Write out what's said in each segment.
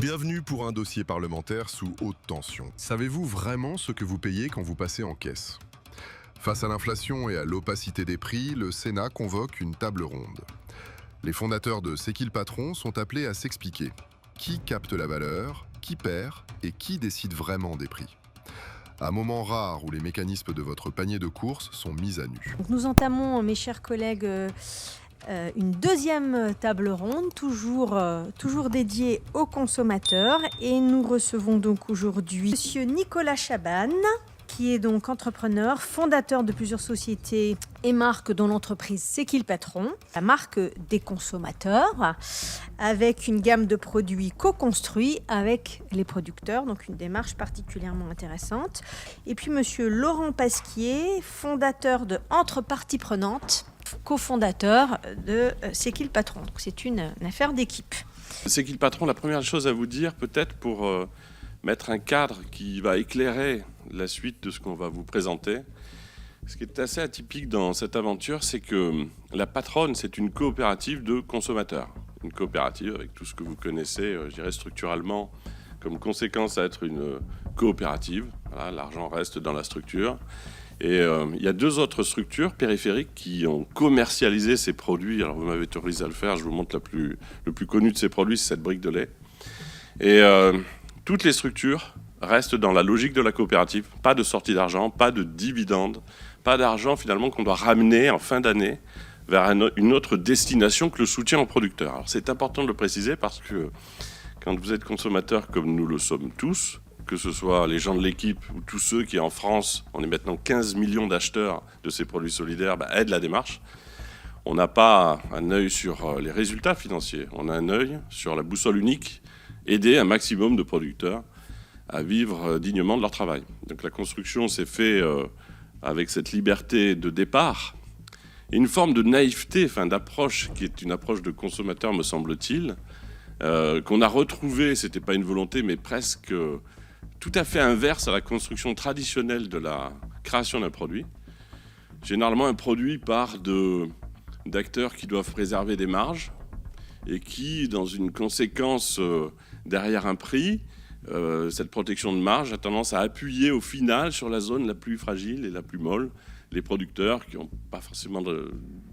Bienvenue pour un dossier parlementaire sous haute tension. Savez-vous vraiment ce que vous payez quand vous passez en caisse ? Face à l'inflation et à l'opacité des prix, le Sénat convoque une table ronde. Les fondateurs de C'est qui le patron sont appelés à s'expliquer. Qui capte la valeur, qui perd et qui décide vraiment des prix ? Un moment rare où les mécanismes de votre panier de courses sont mis à nu. Donc nous entamons, mes chers collègues, une deuxième table ronde, toujours dédiée aux consommateurs. Et nous recevons donc aujourd'hui Monsieur Nicolas Chabanne, qui est donc entrepreneur, fondateur de plusieurs sociétés et marques dont l'entreprise C'est qui le patron, la marque des consommateurs, avec une gamme de produits co-construits avec les producteurs, donc une démarche particulièrement intéressante. Et puis Monsieur Laurent Pasquier, fondateur de Entre Parties Prenantes, cofondateur de C'est qui le patron. Donc c'est une affaire d'équipe. C'est qui le patron ? La première chose à vous dire, peut-être pour mettre un cadre qui va éclairer la suite de ce qu'on va vous présenter. Ce qui est assez atypique dans cette aventure, c'est que la patronne, c'est une coopérative de consommateurs. Une coopérative avec tout ce que vous connaissez, je dirais structurellement, comme conséquence à être une coopérative. Voilà, l'argent reste dans la structure. Et il y a deux autres structures périphériques qui ont commercialisé ces produits. Alors vous m'avez autorisé à le faire, je vous montre le plus connu de ces produits, c'est cette brique de lait. Et toutes les structures restent dans la logique de la coopérative. Pas de sortie d'argent, pas de dividendes, pas d'argent finalement qu'on doit ramener en fin d'année vers une autre destination que le soutien aux producteurs. Alors c'est important de le préciser parce que quand vous êtes consommateur comme nous le sommes tous, que ce soit les gens de l'équipe ou tous ceux qui en France, on est maintenant 15 millions d'acheteurs de ces produits solidaires, aident la démarche. On n'a pas un œil sur les résultats financiers, on a un œil sur la boussole unique, aider un maximum de producteurs à vivre dignement de leur travail. Donc la construction s'est faite avec cette liberté de départ et une forme de naïveté, d'approche qui est une approche de consommateur, me semble-t-il, qu'on a retrouvée, c'était pas une volonté, mais presque tout à fait inverse à la construction traditionnelle de la création d'un produit. Généralement, un produit part d'acteurs qui doivent préserver des marges et qui, dans une conséquence derrière un prix, cette protection de marge a tendance à appuyer au final sur la zone la plus fragile et la plus molle, les producteurs qui n'ont pas forcément de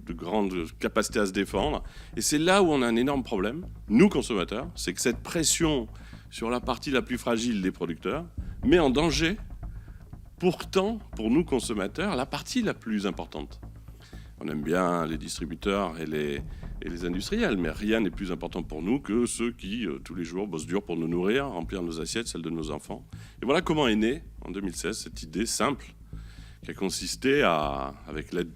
grande capacité à se défendre. Et c'est là où on a un énorme problème, nous consommateurs, c'est que cette pression sur la partie la plus fragile des producteurs met en danger, pourtant, pour nous consommateurs, la partie la plus importante. On aime bien les distributeurs et les industriels, mais rien n'est plus important pour nous que ceux qui, tous les jours, bossent dur pour nous nourrir, remplir nos assiettes, celles de nos enfants. Et voilà comment est née, en 2016, cette idée simple qui a consisté avec l'aide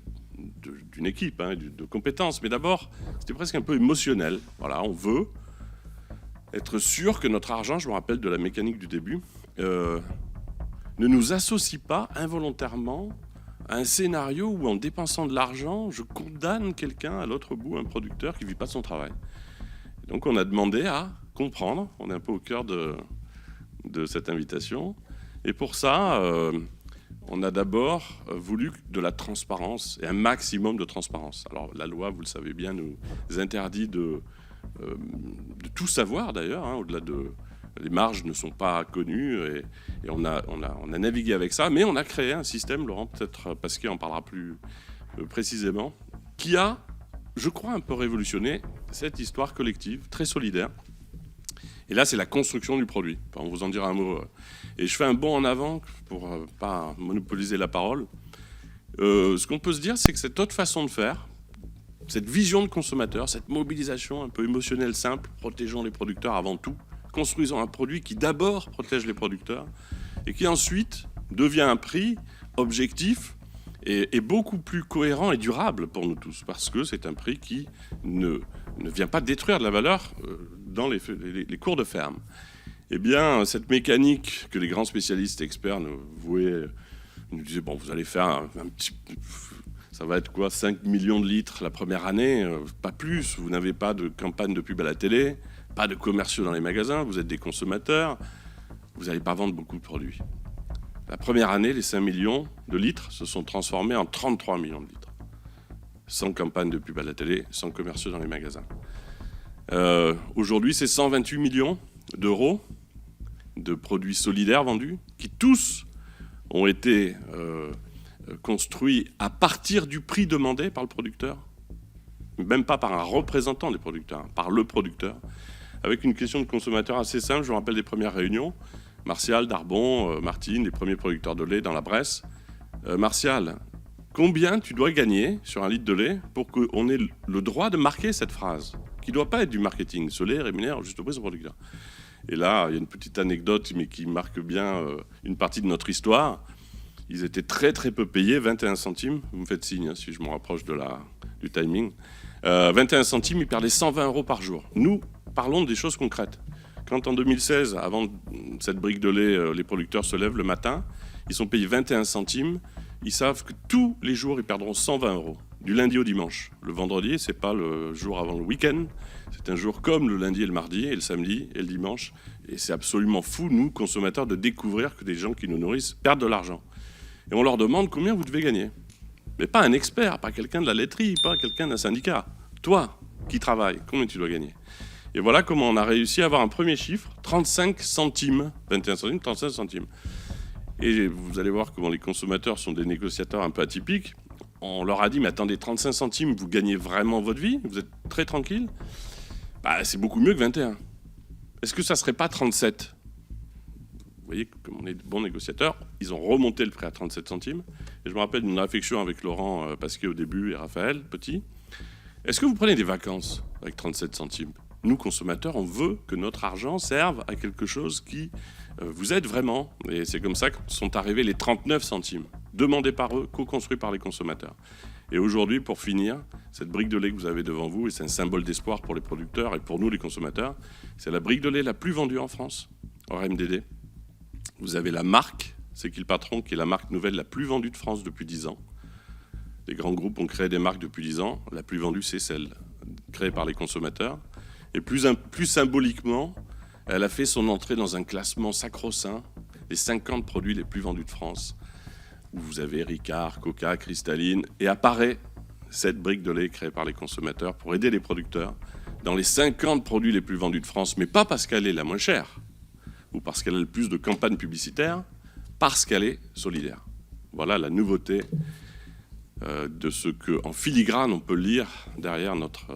d'une équipe, de compétences. Mais d'abord, c'était presque un peu émotionnel. Voilà, on veut être sûr que notre argent, je me rappelle de la mécanique du début, ne nous associe pas involontairement à un scénario où en dépensant de l'argent, je condamne quelqu'un à l'autre bout, un producteur qui ne vit pas de son travail. Et donc on a demandé à comprendre, on est un peu au cœur de cette invitation, et pour ça, on a d'abord voulu de la transparence, et un maximum de transparence. Alors la loi, vous le savez bien, nous interdit de tout savoir d'ailleurs, au-delà de... Les marges ne sont pas connues et on a navigué avec ça, mais on a créé un système, Laurent, peut-être Pasquier en parlera plus précisément, qui a, je crois, un peu révolutionné cette histoire collective, très solidaire. Et là, c'est la construction du produit. Enfin, on vous en dira un mot. Et je fais un bond en avant pour pas monopoliser la parole. Ce qu'on peut se dire, c'est que cette autre façon de faire, cette vision de consommateur, cette mobilisation un peu émotionnelle simple, protégeant les producteurs avant tout, construisant un produit qui d'abord protège les producteurs et qui ensuite devient un prix objectif et beaucoup plus cohérent et durable pour nous tous, parce que c'est un prix qui ne vient pas détruire de la valeur dans les cours de ferme. Eh bien, cette mécanique que les grands spécialistes experts nous disaient, bon, vous allez faire un petit... Ça va être quoi, 5 millions de litres la première année, pas plus. Vous n'avez pas de campagne de pub à la télé, pas de commerciaux dans les magasins, vous êtes des consommateurs, vous n'allez pas vendre beaucoup de produits. La première année, les 5 millions de litres se sont transformés en 33 millions de litres. Sans campagne de pub à la télé, sans commerciaux dans les magasins. Aujourd'hui, c'est 128 millions. d'euros de produits solidaires vendus, qui tous ont été construits à partir du prix demandé par le producteur, même pas par un représentant des producteurs, par le producteur, avec une question de consommateur assez simple. Je me rappelle des premières réunions. Martial, Darbon, Martine, les premiers producteurs de lait dans la Bresse. Martial, combien tu dois gagner sur un litre de lait pour qu'on ait le droit de marquer cette phrase, qui ne doit pas être du marketing. Ce lait rémunère juste au prix son producteur. Et là, il y a une petite anecdote, mais qui marque bien une partie de notre histoire. Ils étaient très très peu payés, 21 centimes. Vous me faites signe si je me rapproche du timing. 21 centimes, ils perdaient 120 euros par jour. Nous, parlons des choses concrètes. Quand en 2016, avant cette brique de lait, les producteurs se lèvent le matin, ils sont payés 21 centimes. Ils savent que tous les jours, ils perdront 120 euros, du lundi au dimanche. Le vendredi, c'est pas le jour avant le week-end. C'est un jour comme le lundi et le mardi, et le samedi et le dimanche. Et c'est absolument fou, nous, consommateurs, de découvrir que des gens qui nous nourrissent perdent de l'argent. Et on leur demande combien vous devez gagner. Mais pas un expert, pas quelqu'un de la laiterie, pas quelqu'un d'un syndicat. Toi, qui travailles, combien tu dois gagner? Et voilà comment on a réussi à avoir un premier chiffre, 35 centimes, 21 centimes, 35 centimes. Et vous allez voir comment les consommateurs sont des négociateurs un peu atypiques. On leur a dit, mais attendez, 35 centimes, vous gagnez vraiment votre vie? Vous êtes très tranquille? Bah, c'est beaucoup mieux que 21. Est-ce que ça ne serait pas 37? Vous voyez, comme on est de bons négociateurs, ils ont remonté le prix à 37 centimes. Et je me rappelle d'une réflexion avec Laurent Pasquier au début et Raphaël Petit. Est-ce que vous prenez des vacances avec 37 centimes? Nous, consommateurs, on veut que notre argent serve à quelque chose qui vous aide vraiment. Et c'est comme ça que sont arrivés les 39 centimes, demandés par eux, co-construits par les consommateurs. Et aujourd'hui, pour finir, cette brique de lait que vous avez devant vous, et c'est un symbole d'espoir pour les producteurs et pour nous, les consommateurs, c'est la brique de lait la plus vendue en France, au RMDD. Vous avez la marque, c'est qui le patron, qui est la marque nouvelle la plus vendue de France depuis 10 ans. Les grands groupes ont créé des marques depuis 10 ans. La plus vendue, c'est celle créée par les consommateurs. Et plus symboliquement, elle a fait son entrée dans un classement sacro-saint, les 50 produits les plus vendus de France, où vous avez Ricard, Coca, Cristalline, et apparaît cette brique de lait créée par les consommateurs pour aider les producteurs dans les 50 produits les plus vendus de France, mais pas parce qu'elle est la moins chère, ou parce qu'elle a le plus de campagnes publicitaires, parce qu'elle est solidaire. Voilà la nouveauté de ce qu'en filigrane on peut lire derrière notre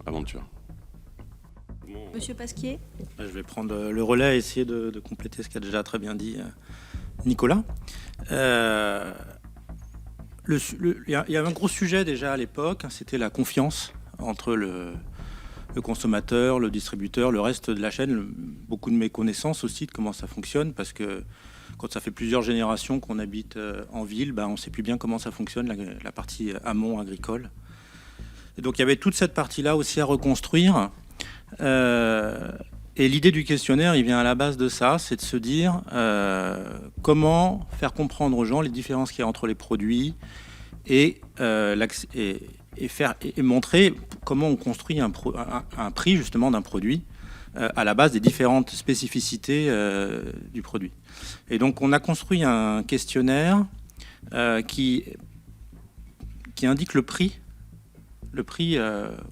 aventure. Monsieur Pasquier? Je vais prendre le relais et essayer de compléter ce qu'a déjà très bien dit Nicolas. Il y avait un gros sujet déjà à l'époque, c'était la confiance entre le consommateur, le distributeur, le reste de la chaîne. Beaucoup de méconnaissances aussi de comment ça fonctionne, parce que quand ça fait plusieurs générations qu'on habite en ville, on ne sait plus bien comment ça fonctionne, la partie amont agricole. Et donc il y avait toute cette partie-là aussi à reconstruire. Et l'idée du questionnaire, il vient à la base de ça, c'est de se dire comment faire comprendre aux gens les différences qu'il y a entre les produits et montrer comment on construit un prix justement d'un produit à la base des différentes spécificités du produit. Et donc on a construit un questionnaire qui indique le prix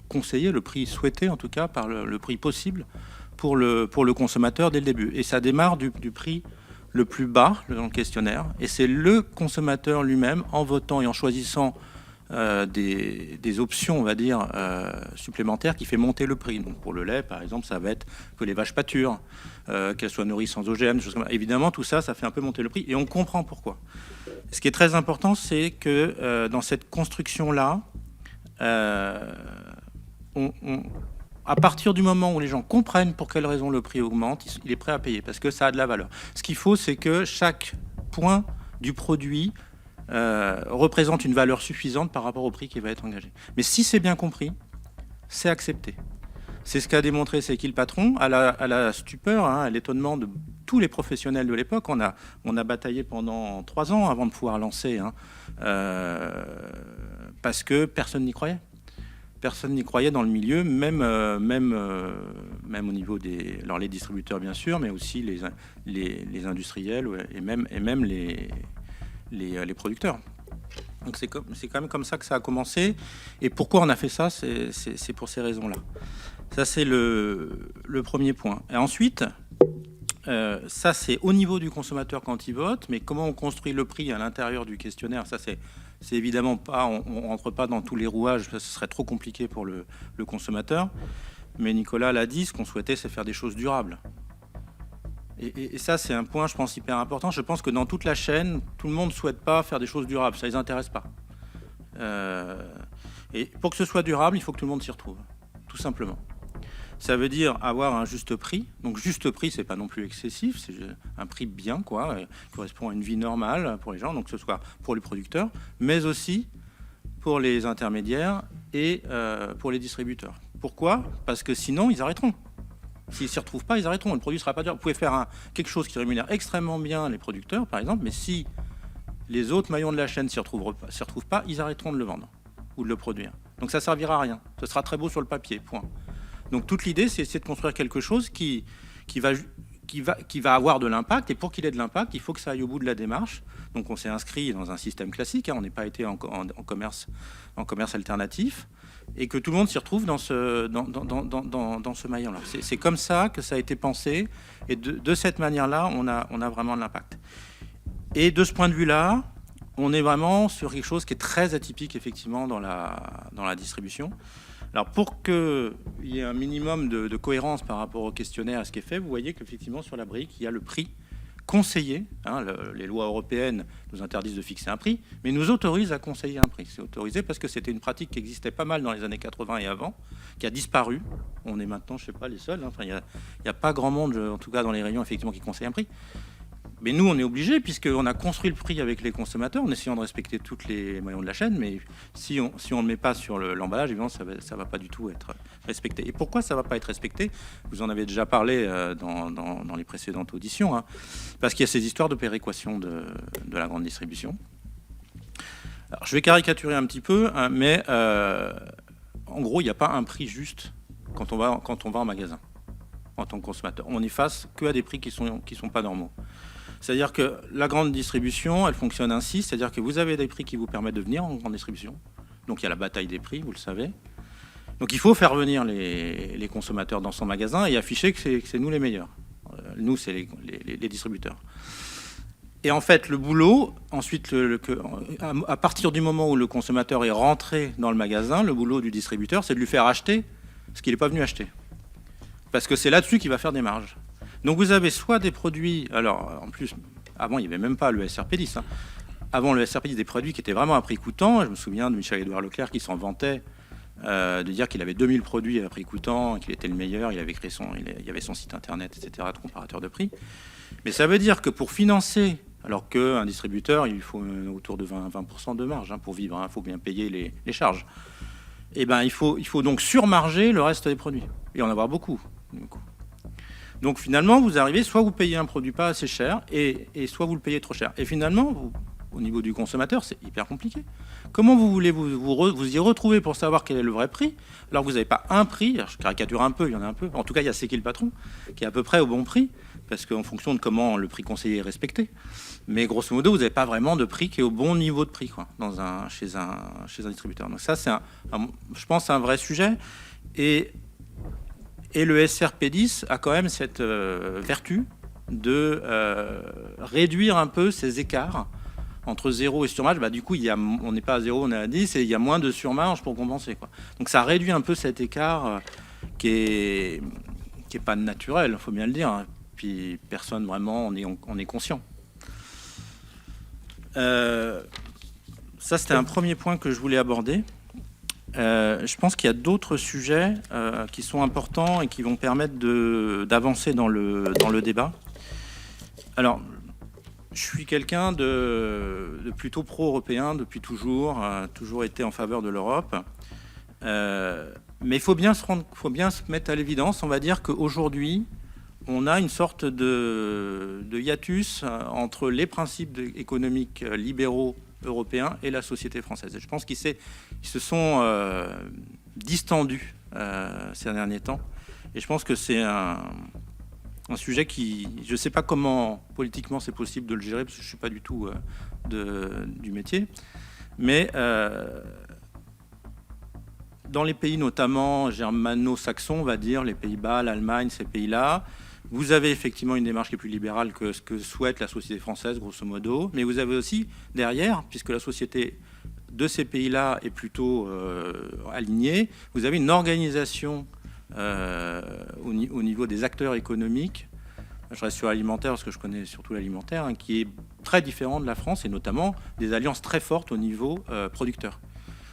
conseillé, le prix souhaité en tout cas, par le prix possible pour le consommateur dès le début. Et ça démarre du prix le plus bas dans le questionnaire. Et c'est le consommateur lui-même, en votant et en choisissant des options, on va dire, supplémentaires, qui fait monter le prix. Donc pour le lait, par exemple, ça va être que les vaches pâturent, qu'elles soient nourries sans OGM, choses comme ça. Évidemment, tout ça, ça fait un peu monter le prix, et on comprend pourquoi. Ce qui est très important, c'est que dans cette construction-là, à partir du moment où les gens comprennent pour quelles raisons le prix augmente, il est prêt à payer, parce que ça a de la valeur. Ce qu'il faut, c'est que chaque point du produit représente une valeur suffisante par rapport au prix qui va être engagé. Mais si c'est bien compris, c'est accepté. C'est ce qu'a démontré C'est qui le patron, à la stupeur, à l'étonnement de tous les professionnels de l'époque. On a bataillé pendant 3 ans avant de pouvoir lancer, parce que personne n'y croyait. Personne n'y croyait dans le milieu, même au niveau alors les distributeurs bien sûr, mais aussi les industriels et même les producteurs. Donc c'est quand même comme ça que ça a commencé. Et pourquoi on a fait ça, c'est pour ces raisons-là. Ça, c'est le premier point. Et ensuite, Ça, c'est au niveau du consommateur quand il vote, mais comment on construit le prix à l'intérieur du questionnaire, ça, c'est évidemment pas, on rentre pas dans tous les rouages, parce que ce serait trop compliqué pour le consommateur. Mais Nicolas l'a dit, ce qu'on souhaitait, c'est faire des choses durables. Et ça, c'est un point, je pense, hyper important. Je pense que dans toute la chaîne, tout le monde ne souhaite pas faire des choses durables, ça les intéresse pas. Et pour que ce soit durable, il faut que tout le monde s'y retrouve, tout simplement. Ça veut dire avoir un juste prix. Donc juste prix, c'est pas non plus excessif, c'est un prix bien, quoi, qui correspond à une vie normale pour les gens, donc que ce soit pour les producteurs, mais aussi pour les intermédiaires et pour les distributeurs. Pourquoi ? Parce que sinon, ils arrêteront. S'ils ne s'y retrouvent pas, ils arrêteront. Le produit ne sera pas dur. Vous pouvez faire quelque chose qui rémunère extrêmement bien les producteurs, par exemple, mais si les autres maillons de la chaîne ne s'y retrouvent pas, ils arrêteront de le vendre ou de le produire. Donc ça ne servira à rien. Ce sera très beau sur le papier, point. Donc toute l'idée, c'est essayer de construire quelque chose qui va avoir de l'impact. Et pour qu'il ait de l'impact, il faut que ça aille au bout de la démarche. Donc on s'est inscrit dans un système classique, on n'est pas été en commerce alternatif, et que tout le monde s'y retrouve dans ce maillon-là. C'est comme ça que ça a été pensé, et de cette manière-là, on a vraiment de l'impact. Et de ce point de vue-là, on est vraiment sur quelque chose qui est très atypique, effectivement, dans la distribution. Alors, pour qu'il y ait un minimum de cohérence par rapport au questionnaire, à ce qui est fait, vous voyez qu'effectivement, sur la brique, il y a le prix conseillé. Les lois européennes nous interdisent de fixer un prix, mais nous autorisent à conseiller un prix. C'est autorisé parce que c'était une pratique qui existait pas mal dans les années 80 et avant, qui a disparu. On est maintenant, je ne sais pas, les seuls. Enfin, il n'y a pas grand monde, en tout cas dans les rayons, effectivement, qui conseille un prix. Mais nous, on est obligés, puisqu'on a construit le prix avec les consommateurs, en essayant de respecter tous les maillons de la chaîne. Mais si on ne le met pas sur l'emballage, évidemment, ça va pas du tout être respecté. Et pourquoi ça ne va pas être respecté ? Vous en avez déjà parlé dans les précédentes auditions. Parce qu'il y a ces histoires de péréquation de la grande distribution. Alors, je vais caricaturer un petit peu, mais en gros, il n'y a pas un prix juste quand on va en magasin, en tant que consommateur. On est face qu'à des prix qui sont pas normaux. C'est-à-dire que la grande distribution, elle fonctionne ainsi, c'est-à-dire que vous avez des prix qui vous permettent de venir en grande distribution. Donc il y a la bataille des prix, vous le savez. Donc il faut faire venir les consommateurs dans son magasin et afficher que c'est nous les meilleurs. Nous, c'est les distributeurs. Et en fait, le boulot, ensuite, à partir du moment où le consommateur est rentré dans le magasin, le boulot du distributeur, c'est de lui faire acheter ce qu'il n'est pas venu acheter. Parce que c'est là-dessus qu'il va faire des marges. Donc vous avez soit des produits, alors en plus, avant il n'y avait même pas le SRP10. Avant le SRP10, des produits qui étaient vraiment à prix coûtant. Je me souviens de Michel-Édouard Leclerc qui s'en vantait de dire qu'il avait 2000 produits à prix coûtant, qu'il était le meilleur, il y avait son site internet, etc., de comparateur de prix. Mais ça veut dire que pour financer, alors qu'un distributeur, il faut autour de 20% de marge pour vivre, il faut bien payer les charges. Et ben, il faut donc surmarger le reste des produits et en avoir beaucoup. Donc finalement, vous arrivez, soit vous payez un produit pas assez cher, et soit vous le payez trop cher. Et finalement, au niveau du consommateur, c'est hyper compliqué. Comment vous voulez vous y retrouver pour savoir quel est le vrai prix, alors que vous n'avez pas un prix, alors je caricature un peu, il y en a un peu, en tout cas il y a C'est qui le patron, qui est à peu près au bon prix, parce qu'en fonction de comment le prix conseillé est respecté. Mais grosso modo, vous n'avez pas vraiment de prix qui est au bon niveau de prix, quoi, chez un distributeur. Donc ça, c'est je pense, un vrai sujet. Et le SRP10 a quand même cette vertu de réduire un peu ces écarts entre 0 et surmarge. Du coup, on n'est pas à 0, on est à 10, et il y a moins de surmarge pour compenser, quoi. Donc ça réduit un peu cet écart qui est pas naturel, il faut bien le dire. Puis personne vraiment, on est conscient. Ça, c'était un premier point que je voulais aborder. Je pense qu'il y a d'autres sujets qui sont importants et qui vont permettre d'avancer dans le débat. Alors, je suis quelqu'un de plutôt pro-européen depuis toujours, toujours été en faveur de l'Europe. Mais il faut bien se mettre à l'évidence, on va dire qu'aujourd'hui, on a une sorte de hiatus entre les principes économiques libéraux européens et la société française. Et je pense qu'ils se sont distendus ces derniers temps. Et je pense que c'est un sujet qui... Je ne sais pas comment politiquement c'est possible de le gérer, parce que je ne suis pas du tout du métier. Mais dans les pays notamment germano-saxons, on va dire, les Pays-Bas, l'Allemagne, ces pays-là, Vous avez effectivement une démarche qui est plus libérale que ce que souhaite la société française, grosso modo, mais vous avez aussi derrière, puisque la société de ces pays-là est plutôt alignée, vous avez une organisation au niveau des acteurs économiques. Je reste sur l'alimentaire parce que je connais surtout l'alimentaire, hein, qui est très différent de la France et notamment des alliances très fortes au niveau producteur.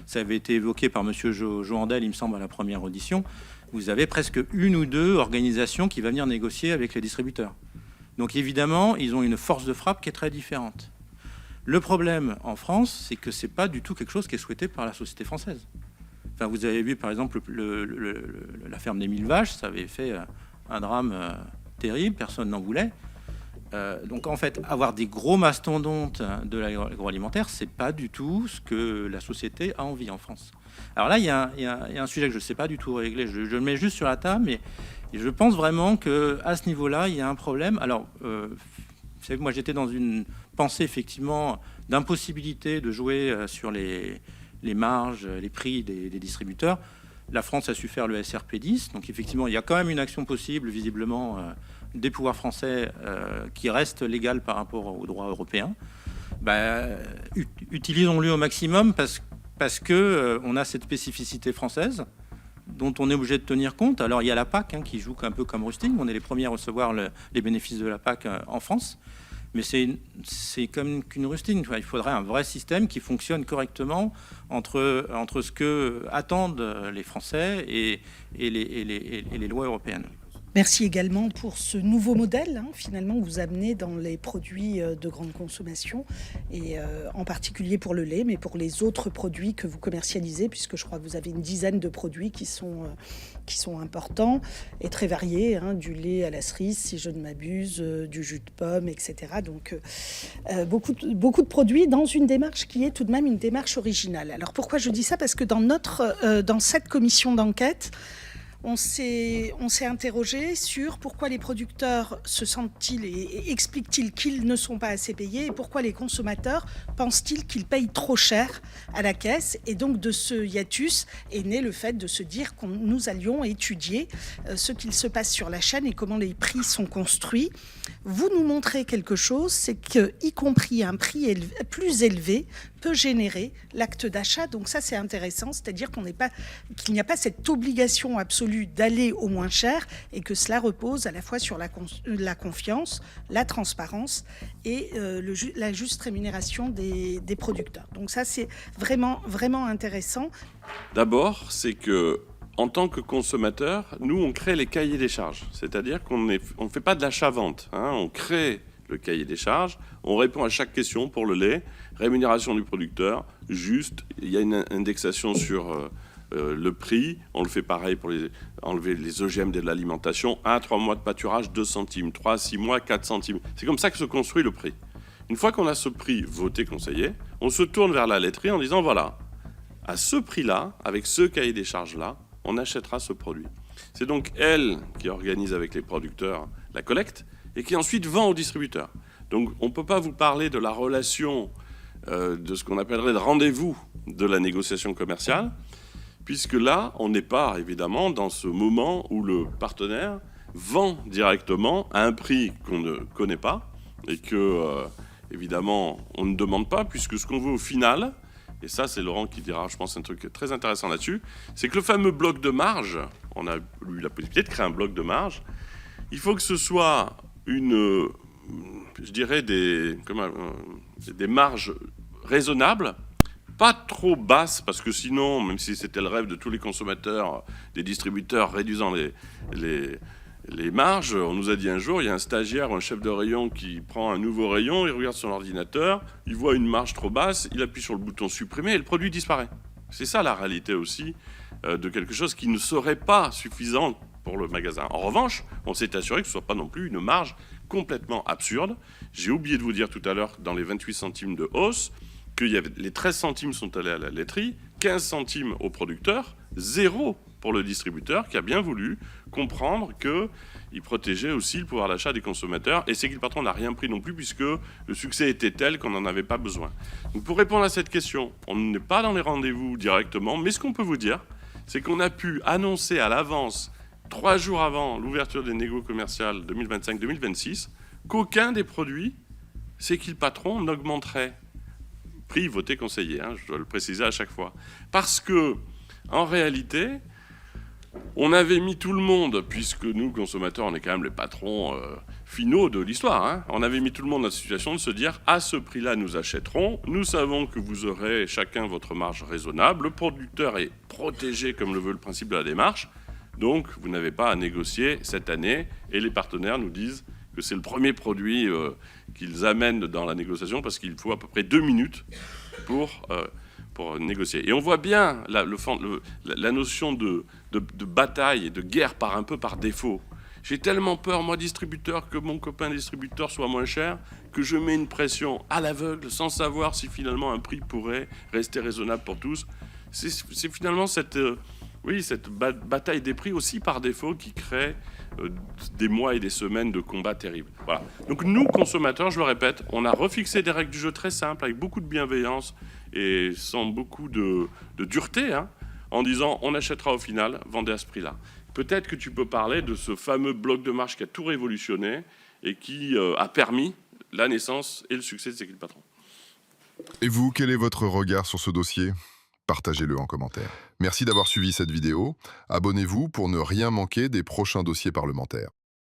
Ça avait été évoqué par M. Joandel, il me semble, à la première audition. Vous avez presque une ou deux organisations qui vont venir négocier avec les distributeurs. Donc évidemment, ils ont une force de frappe qui est très différente. Le problème en France, c'est que ce n'est pas du tout quelque chose qui est souhaité par la société française. Enfin, vous avez vu par exemple la ferme des 1000 vaches, ça avait fait un drame terrible, personne n'en voulait. Donc en fait, avoir des gros mastodontes de l'agroalimentaire, c'est pas du tout ce que la société a envie en France. Alors là, il y a un sujet que je ne sais pas du tout régler, je le mets juste sur la table, mais je pense vraiment qu'à ce niveau-là, il y a un problème. Alors, vous savez que moi j'étais dans une pensée effectivement d'impossibilité de jouer sur les marges, les prix des distributeurs. La France a su faire le SRP10, donc effectivement, il y a quand même une action possible, visiblement, des pouvoirs français qui restent légales par rapport au droit européen. Utilisons-le au maximum parce que on a cette spécificité française dont on est obligé de tenir compte. Alors, il y a la PAC qui joue un peu comme Rusting. On est les premiers à recevoir les bénéfices de la PAC en France. Mais c'est comme qu'une rustine. Il faudrait un vrai système qui fonctionne correctement entre ce que attendent les Français et les lois européennes. Merci également pour ce nouveau modèle, finalement, que vous amenez dans les produits de grande consommation, et en particulier pour le lait, mais pour les autres produits que vous commercialisez, puisque je crois que vous avez une dizaine de produits qui sont importants et très variés, du lait à la cerise, si je ne m'abuse, du jus de pomme, etc. Donc, beaucoup de produits dans une démarche qui est tout de même une démarche originale. Alors, pourquoi je dis ça ? Parce que dans cette commission d'enquête, on s'est interrogé sur pourquoi les producteurs se sentent-ils et expliquent-ils qu'ils ne sont pas assez payés et pourquoi les consommateurs pensent-ils qu'ils payent trop cher à la caisse. Et donc de ce hiatus est né le fait de se dire que nous allions étudier ce qu'il se passe sur la chaîne et comment les prix sont construits. Vous nous montrez quelque chose, c'est que, y compris un prix plus élevé peut générer l'acte d'achat. Donc ça, c'est intéressant, c'est-à-dire qu'il n'y a pas cette obligation absolue d'aller au moins cher et que cela repose à la fois sur la confiance, la transparence et la juste rémunération des producteurs. Donc ça, c'est vraiment, vraiment intéressant. D'abord, c'est que en tant que consommateur, nous, on crée les cahiers des charges. C'est-à-dire qu'on ne fait pas de l'achat-vente. On crée le cahier des charges, on répond à chaque question pour le lait, rémunération du producteur, juste, il y a une indexation sur le prix, on le fait pareil pour enlever les OGM de l'alimentation, 1 à 3 mois de pâturage, 2 centimes, 3 à 6 mois, 4 centimes. C'est comme ça que se construit le prix. Une fois qu'on a ce prix voté, conseillé, on se tourne vers la laiterie en disant, voilà, à ce prix-là, avec ce cahier des charges-là, on achètera ce produit. C'est donc elle qui organise avec les producteurs la collecte et qui ensuite vend aux distributeurs. Donc on ne peut pas vous parler de la relation de ce qu'on appellerait de rendez-vous de la négociation commerciale, puisque là, on n'est pas évidemment dans ce moment où le partenaire vend directement à un prix qu'on ne connaît pas et que, évidemment, on ne demande pas, puisque ce qu'on veut au final, et ça, c'est Laurent qui dira, je pense, un truc très intéressant là-dessus, c'est que le fameux bloc de marge, on a eu la possibilité de créer un bloc de marge, il faut que ce soit je dirais des marges raisonnables, pas trop basses, parce que sinon, même si c'était le rêve de tous les consommateurs, des distributeurs réduisant les marges, on nous a dit un jour, il y a un stagiaire ou un chef de rayon qui prend un nouveau rayon, il regarde son ordinateur, il voit une marge trop basse, il appuie sur le bouton supprimer et le produit disparaît. C'est ça la réalité aussi de quelque chose qui ne serait pas suffisant pour le magasin. En revanche, on s'est assuré que ce ne soit pas non plus une marge complètement absurde. J'ai oublié de vous dire tout à l'heure, dans les 28 centimes de hausse, que les 13 centimes sont allés à la laiterie, 15 centimes au producteur, 0 pour le distributeur qui a bien voulu comprendre qu'il protégeait aussi le pouvoir d'achat des consommateurs. Et c'est que le patron n'a rien pris non plus puisque le succès était tel qu'on n'en avait pas besoin. Donc pour répondre à cette question, on n'est pas dans les rendez-vous directement, mais ce qu'on peut vous dire, c'est qu'on a pu annoncer à l'avance 3 jours avant l'ouverture des négos commerciales 2025-2026, qu'aucun des produits, c'est que le patron n'augmenterait. Prix voté conseillé, hein, je dois le préciser à chaque fois. Parce que, en réalité, on avait mis tout le monde, puisque nous, consommateurs, on est quand même les patrons finaux de l'histoire, hein, on avait mis tout le monde dans la situation de se dire « à ce prix-là, nous achèterons, nous savons que vous aurez chacun votre marge raisonnable, le producteur est protégé comme le veut le principe de la démarche, donc vous n'avez pas à négocier cette année ». Et les partenaires nous disent que c'est le premier produit qu'ils amènent dans la négociation parce qu'il faut à peu près 2 minutes pour négocier. Et on voit bien la notion de bataille et de guerre un peu par défaut. J'ai tellement peur, moi, distributeur, que mon copain distributeur soit moins cher, que je mets une pression à l'aveugle sans savoir si finalement un prix pourrait rester raisonnable pour tous. C'est finalement cette bataille des prix aussi par défaut qui crée des mois et des semaines de combats terribles. Voilà. Donc nous, consommateurs, je le répète, on a refixé des règles du jeu très simples, avec beaucoup de bienveillance et sans beaucoup de dureté, hein, en disant on achètera au final, vendez à ce prix-là. Peut-être que tu peux parler de ce fameux bloc de marge qui a tout révolutionné et qui a permis la naissance et le succès de C'est qui le patron. Et vous, quel est votre regard sur ce dossier ? Partagez-le en commentaire. Merci d'avoir suivi cette vidéo. Abonnez-vous pour ne rien manquer des prochains dossiers parlementaires.